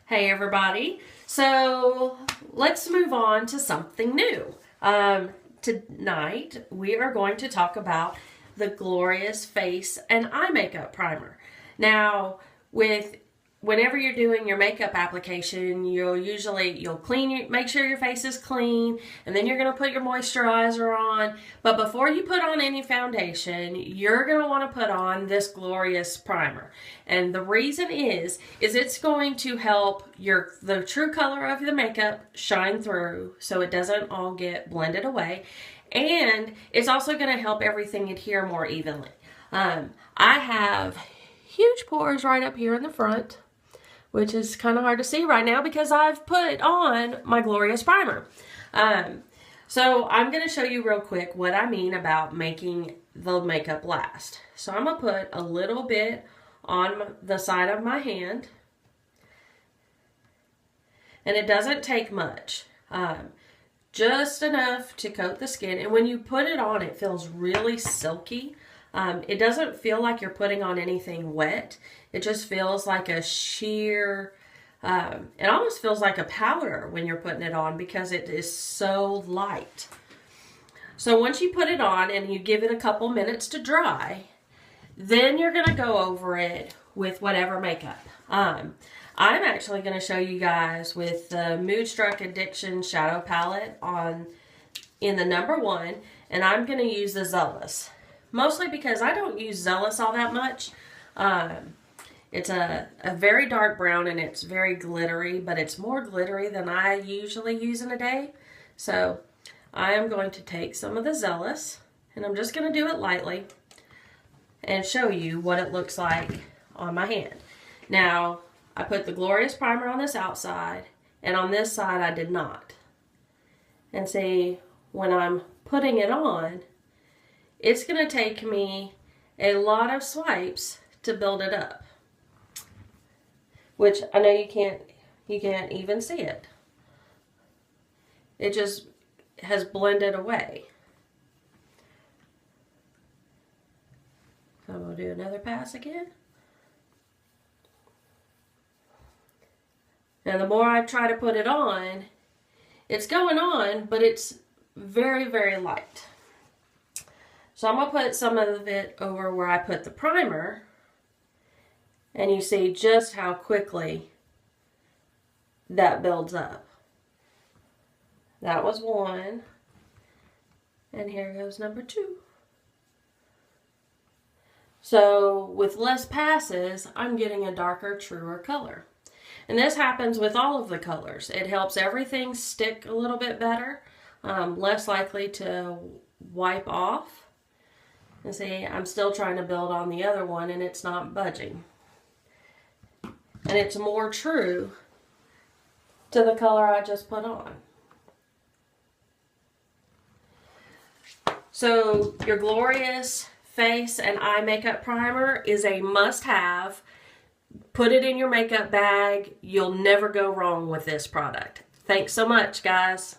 Hey everybody, so let's move on to something new. Tonight we are going to talk about the Glorious Face and Eye Makeup Primer. Now, whenever you're doing your makeup application, you'll clean, make sure your face is clean, and then you're going to put your moisturizer on. But before you put on any foundation, you're going to want to put on this Glorious Primer. And the reason is it's going to help the true color of the makeup shine through so it doesn't all get blended away. And it's also going to help everything adhere more evenly. I have huge pores right up here in the front, which is kind of hard to see right now because I've put on my Glorious Primer. So I'm going to show you real quick what I mean about making the makeup last. So I'm going to put a little bit on the side of my hand. And it doesn't take much. Just enough to coat the skin. And when you put it on, it feels really silky. It doesn't feel like you're putting on anything wet. It just feels like a sheer, it almost feels like a powder when you're putting it on because it is so light. So once you put it on and you give it a couple minutes to dry, then you're going to go over it with whatever makeup. I'm actually going to show you guys with the Moodstruck Addiction Shadow Palette in the #1, and I'm going to use the Zealous. Mostly because I don't use Zealous all that much. It's a very dark brown and it's very glittery, but it's more glittery than I usually use in a day. So I am going to take some of the Zealous and I'm just going to do it lightly and show you what it looks like on my hand. Now, I put the Glorious Primer on this outside and on this side I did not. And see, when I'm putting it on, it's going to take me a lot of swipes to build it up, which I know you can't even see it. It just has blended away. So I'm going to do another pass again. Now the more I try to put it on, it's going on, but it's very, very light. So I'm going to put some of it over where I put the primer. And you see just how quickly that builds up. That was one. And here goes #2. So with less passes, I'm getting a darker, truer color. And this happens with all of the colors. It helps everything stick a little bit better. Less likely to wipe off. And see, I'm still trying to build on the other one and it's not budging. And it's more true to the color I just put on. So your Glorious Face and Eye Makeup Primer is a must-have. Put it in your makeup bag. You'll never go wrong with this product. Thanks so much, guys.